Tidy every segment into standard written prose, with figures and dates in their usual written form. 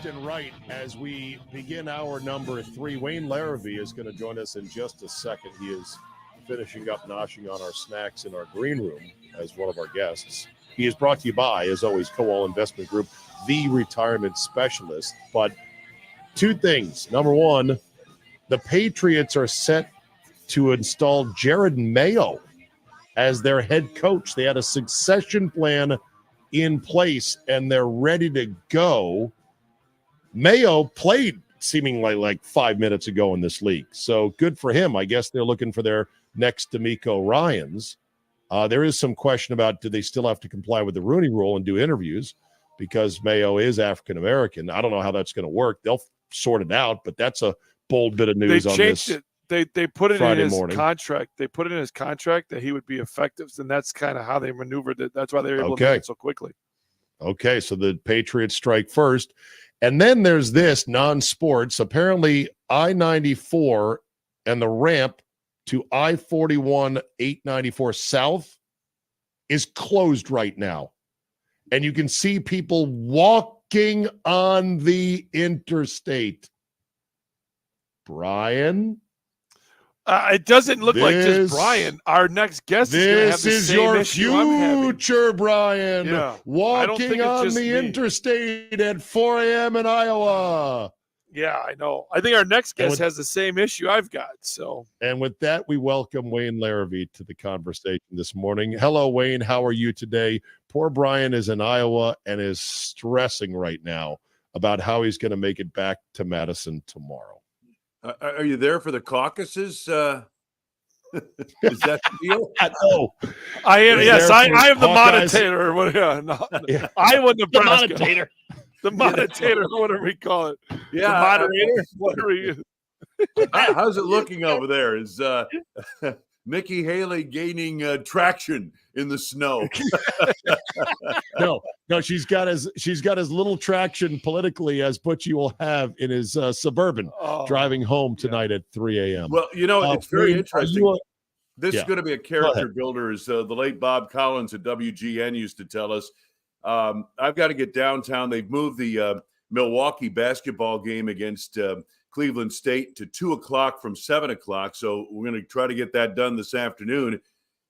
left and right as we begin hour number 3. Wayne Larrivee is going to join us in just a second. He is finishing up noshing on our snacks in our green room as one of our guests. He is brought to you by, as always, Coal Investment Group, the retirement specialist. But two things. Number one, the Patriots are set to install Jared Mayo as their head coach. They had a succession plan in place, and they're ready to go. Mayo played seemingly like 5 minutes ago in this league, so good for him. I guess they're looking for their next D'Amico Ryans. There is some question about, do they still have to comply with the Rooney Rule and do interviews because Mayo is African-American. I don't know how that's going to work. They'll sort it out, but that's a bold bit of news on this. They put it Friday in his morning. contract. They put it in his contract that he would be effective, and that's kind of how they maneuvered it. That's why they were able to make it so quickly. Okay, so the Patriots strike first. And then there's this non-sports. Apparently, I-94 and the ramp to I-41, 894 South is closed right now. And you can see people walking on the interstate. Brian? It doesn't look like just Brian. Our next guest is going to have the same issue I'm having. This is your future, Brian. Yeah. Walking on the interstate at 4 a.m. in Iowa. Yeah, I know. I think our next guest has the same issue I've got. So, and with that, we welcome Wayne Larrivee to the conversation this morning. Hello, Wayne. How are you today? Poor Brian is in Iowa and is stressing right now about how he's going to make it back to Madison tomorrow. Are you there for the caucuses? Is that the deal? No. I am. Yes, I am the monitator. Yeah. Iowa, Nebraska. The monitator, whatever we call it. Yeah. The moderator. What are you? How's it looking over there? Is Nikki Haley gaining traction in the snow? No, she's got as little traction politically as Butch will have in his Suburban driving home tonight at 3 a.m. Well, it's very interesting. This is going to be a character builder, as the late Bob Collins at WGN used to tell us. I've got to get downtown. They've moved the Milwaukee basketball game against Cleveland State to 2:00 from 7:00. So we're going to try to get that done this afternoon.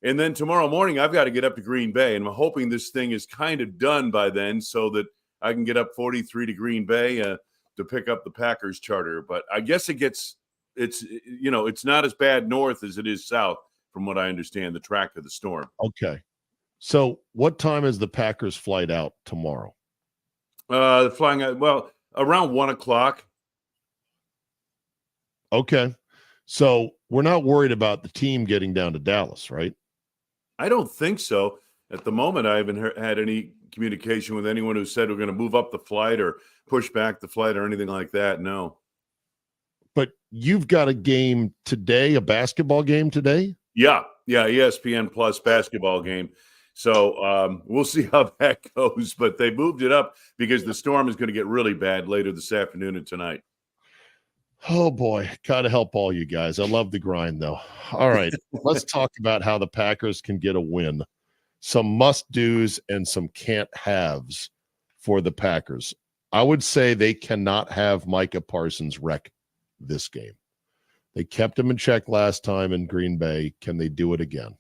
And then tomorrow morning, I've got to get up to Green Bay, and I'm hoping this thing is kind of done by then so that I can get up 43 to Green Bay to pick up the Packers charter. But I guess it's not as bad north as it is south, from what I understand, the track of the storm. Okay. So what time is the Packers flight out tomorrow? Flying out, around 1:00. Okay. So we're not worried about the team getting down to Dallas, right? I don't think so. At the moment, I haven't had any communication with anyone who said we're going to move up the flight or push back the flight or anything like that. No. But you've got a game today, a basketball game today? Yeah, ESPN Plus basketball game. So we'll see how that goes. But they moved it up because the storm is going to get really bad later this afternoon and tonight. Oh, boy. Gotta help all you guys. I love the grind, though. All right. Let's talk about how the Packers can get a win. Some must-dos and some can't-haves for the Packers. I would say they cannot have Micah Parsons wreck this game. They kept him in check last time in Green Bay. Can they do it again?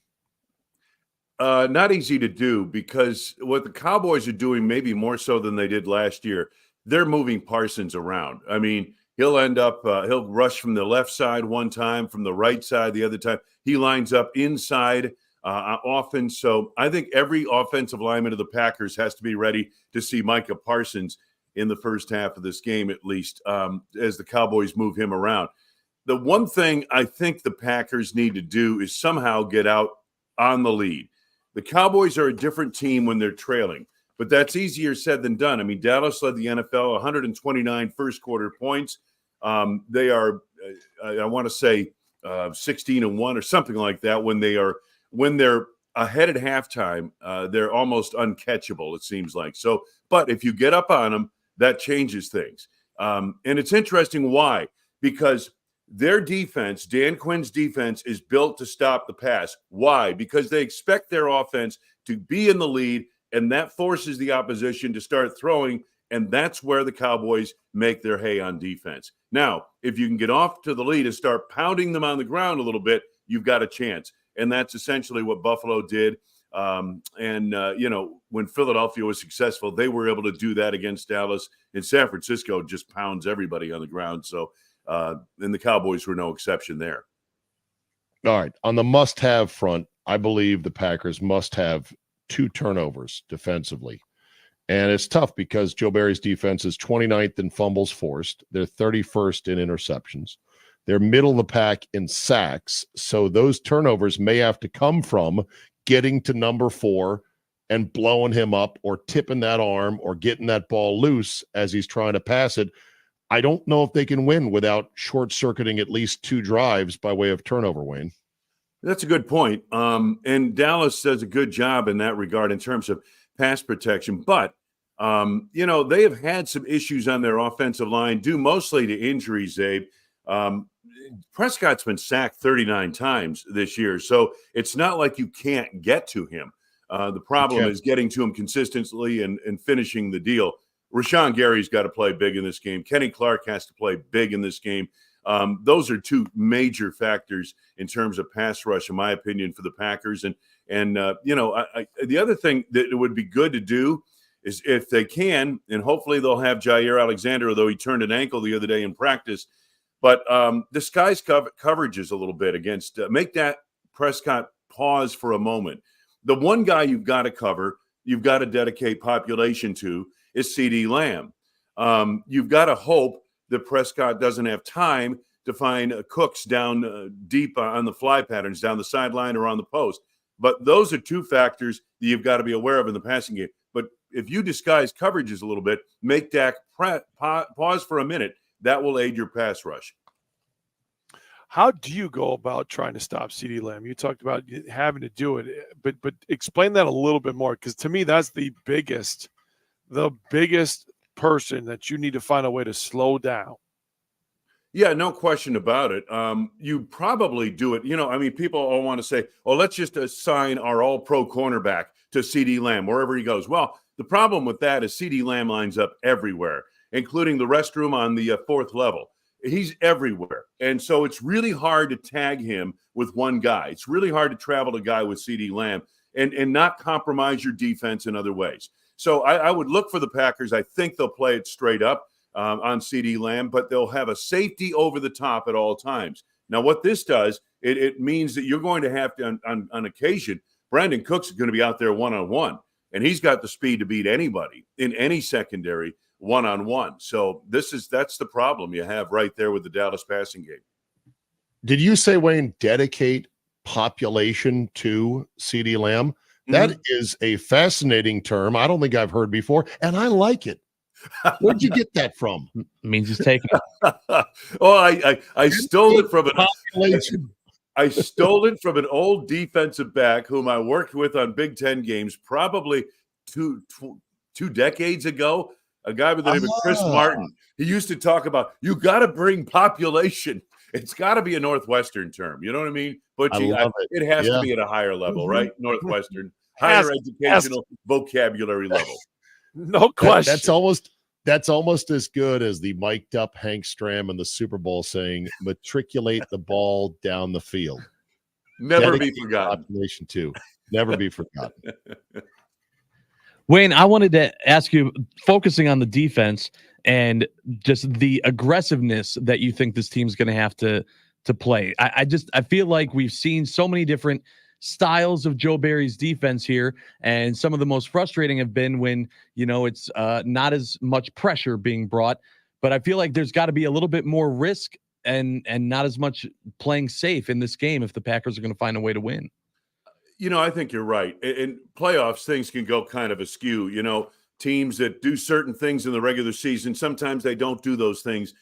Not easy to do, because what the Cowboys are doing, maybe more so than they did last year, they're moving Parsons around. I mean, he'll end up, he'll rush from the left side one time, from the right side the other time. He lines up inside often. So I think every offensive lineman of the Packers has to be ready to see Micah Parsons in the first half of this game, at least, as the Cowboys move him around. The one thing I think the Packers need to do is somehow get out on the lead. The Cowboys are a different team when they're trailing, but that's easier said than done. I mean, Dallas led the NFL 129 first-quarter points. They are, I want to say, 16-1 or something like that. When they're ahead at halftime, they're almost uncatchable, it seems like. So, but if you get up on them, that changes things. And it's interesting why, because their defense, Dan Quinn's defense, is built to stop the pass. Why? Because they expect their offense to be in the lead, and that forces the opposition to start throwing And that's where the Cowboys make their hay on defense. Now, if you can get off to the lead and start pounding them on the ground a little bit, you've got a chance. And that's essentially what Buffalo did. When Philadelphia was successful, they were able to do that against Dallas. And San Francisco just pounds everybody on the ground. So, and the Cowboys were no exception there. All right. On the must-have front, I believe the Packers must have 2 turnovers defensively. And it's tough because Joe Barry's defense is 29th in fumbles forced. They're 31st in interceptions. They're middle of the pack in sacks. So those turnovers may have to come from getting to number 4 and blowing him up or tipping that arm or getting that ball loose as he's trying to pass it. I don't know if they can win without short-circuiting at least 2 drives by way of turnover, Wayne. That's a good point. And Dallas does a good job in that regard in terms of pass protection. But, they have had some issues on their offensive line due mostly to injuries, Czabe. Prescott's been sacked 39 times this year, so it's not like you can't get to him. The problem is getting to him consistently and finishing the deal. Rashawn Gary's got to play big in this game. Kenny Clark has to play big in this game. Those are 2 major factors in terms of pass rush, in my opinion, for the Packers. And the other thing that it would be good to do is if they can, and hopefully they'll have Jair Alexander, although he turned an ankle the other day in practice, but disguise coverages a little bit against make that Prescott pause for a moment. The one guy you've got to cover, you've got to dedicate population to, is CeeDee Lamb. You've got to hope that Prescott doesn't have time to find Cooks down deep on the fly patterns, down the sideline or on the post. But those are 2 factors that you've got to be aware of in the passing game. But if you disguise coverages a little bit, make Dak pause for a minute, that will aid your pass rush. How do you go about trying to stop CeeDee Lamb? You talked about having to do it, but explain that a little bit more, because to me that's the biggest person that you need to find a way to slow down. Yeah, no question about it. You probably do it. People all want to say, let's just assign our all-pro cornerback to CeeDee Lamb wherever he goes. Well, the problem with that is CeeDee Lamb lines up everywhere, including the restroom on the 4th level. He's everywhere. And so it's really hard to tag him with one guy. It's really hard to travel a guy with CeeDee Lamb and not compromise your defense in other ways. So I would look for the Packers. I think they'll play it straight up on CeeDee Lamb, but they'll have a safety over the top at all times. Now, what this does, it means that you're going to have to, on occasion, Brandon Cooks is going to be out there one-on-one, and he's got the speed to beat anybody in any secondary one-on-one. So that's the problem you have right there with the Dallas passing game. Did you say, Wayne, dedicate population to CeeDee Lamb? That is a fascinating term. I don't think I've heard before, and I like it. Where'd you get that from? It means he's taking it. I stole it from population. I stole it from an old defensive back whom I worked with on Big Ten games probably two decades ago. A guy by the name of Chris Martin. He used to talk about, you got to bring population. It's got to be a Northwestern term. You know what I mean? But it has to be at a higher level, right? Northwestern, higher educational vocabulary level. No question. That's almost as good as the mic'd up Hank Stram in the Super Bowl saying, matriculate the ball down the field. Never be forgotten. Population too. Never be forgotten. Wayne, I wanted to ask you, focusing on the defense and just the aggressiveness that you think this team's going to have to play. I feel like we've seen so many different styles of Joe Barry's defense here, and some of the most frustrating have been when, it's not as much pressure being brought, but I feel like there's got to be a little bit more risk and not as much playing safe in this game if the Packers are going to find a way to win. I think you're right. In playoffs, things can go kind of askew. Teams that do certain things in the regular season, sometimes they don't do those things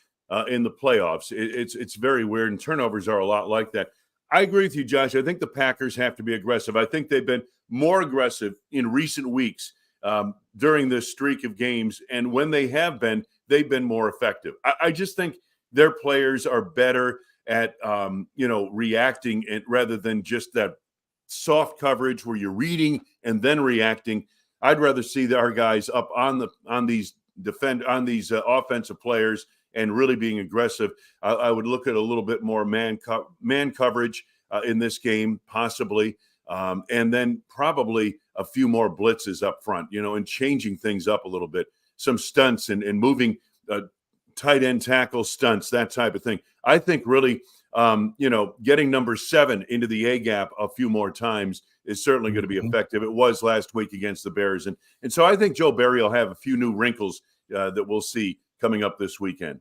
in the playoffs. It's very weird, and turnovers are a lot like that. I agree with you, Josh. I think the Packers have to be aggressive. I think they've been more aggressive in recent weeks during this streak of games, and when they have been, they've been more effective. I just think their players are better at reacting rather than just that soft coverage where you're reading and then reacting. I'd rather see our guys up on these defend on these offensive players and really being aggressive. I would look at a little bit more man coverage in this game, possibly, and then probably a few more blitzes up front, and changing things up a little bit, some stunts and moving tight end tackle stunts, that type of thing. I think really, getting number 7 into the A gap a few more times is certainly going to be effective. It was last week against the Bears. And so I think Joe Barry will have a few new wrinkles that we'll see coming up this weekend.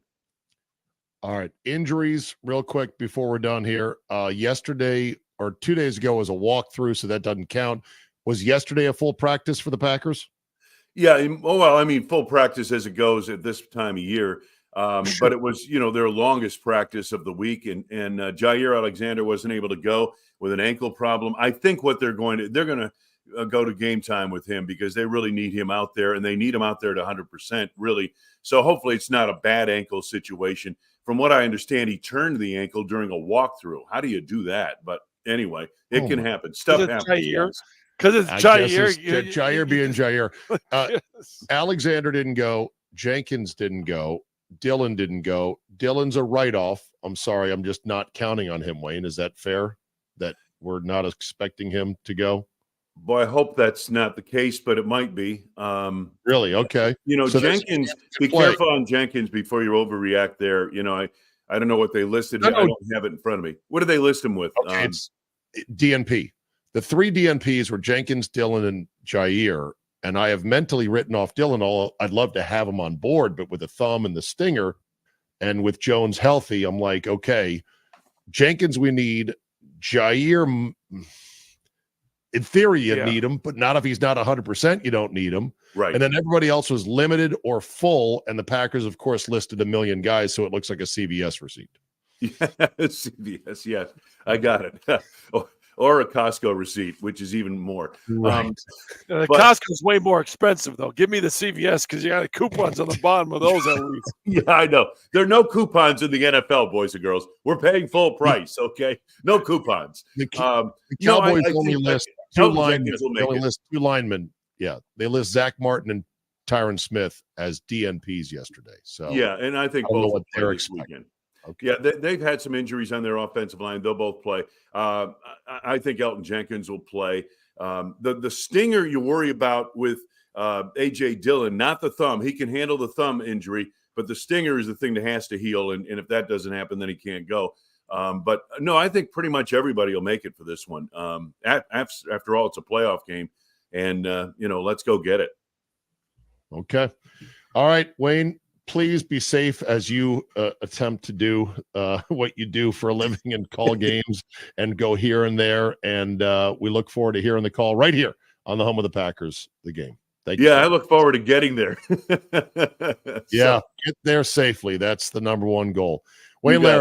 All right. Injuries, real quick before we're done here. Yesterday or 2 days ago was a walkthrough, so that doesn't count. Was yesterday a full practice for the Packers? Yeah. Full practice as it goes at this time of year. But it was, their longest practice of the week. And Jair Alexander wasn't able to go with an ankle problem. I think what they're going to go to game time with him because they really need him out there, and they need him out there at 100%, really. So hopefully it's not a bad ankle situation. From what I understand, he turned the ankle during a walkthrough. How do you do that? But anyway, it can happen. Stuff happens. Because it's Jair. Jair being Jair. Alexander didn't go. Jenkins didn't go. Dillon didn't go. Dillon's a write-off. I'm sorry. I'm just not counting on him, Wayne. Is that fair that we're not expecting him to go? Boy, I hope that's not the case, but it might be. Really? Okay. So Jenkins, be careful on Jenkins before you overreact there. I don't know what they listed. I don't have it in front of me. What did they list him with? Okay, it's DNP. The 3 DNPs were Jenkins, Dillon, and Jair. And I have mentally written off Dillon. I'd love to have him on board, but with the thumb and the stinger and with Jones healthy, I'm like, okay, Jenkins we need. Jair, in theory, you need him, but not if he's not 100%, you don't need him. Right. And then everybody else was limited or full, and the Packers, of course, listed 1 million guys, so it looks like a CVS receipt. CVS, yes. I got it. Or a Costco receipt, which is even more. Right. Costco's way more expensive, though. Give me the CVS because you got the coupons on the bottom of those at least. Yeah, I know. There are no coupons in the NFL, boys and girls. We're paying full price, okay? No coupons. The Cowboys only list 2 linemen. They only list 2 linemen. Yeah, they list Zach Martin and Tyron Smith as DNPs yesterday. So yeah, and I think both what they're this expecting. weekend. Okay. Yeah, they've had some injuries on their offensive line. They'll both play. I think Elton Jenkins will play. The stinger you worry about with A.J. Dillon, not the thumb. He can handle the thumb injury, but the stinger is the thing that has to heal. And if that doesn't happen, then he can't go. But no, I think pretty much everybody will make it for this one. After all, it's a playoff game. And, let's go get it. Okay. All right, Wayne. Please be safe as you attempt to do what you do for a living and call games and go here and there. And we look forward to hearing the call right here on the home of the Packers, the game. Thank you. Yeah, I look forward to getting there. Yeah, get there safely. That's the number one goal. Wayne Larrivee.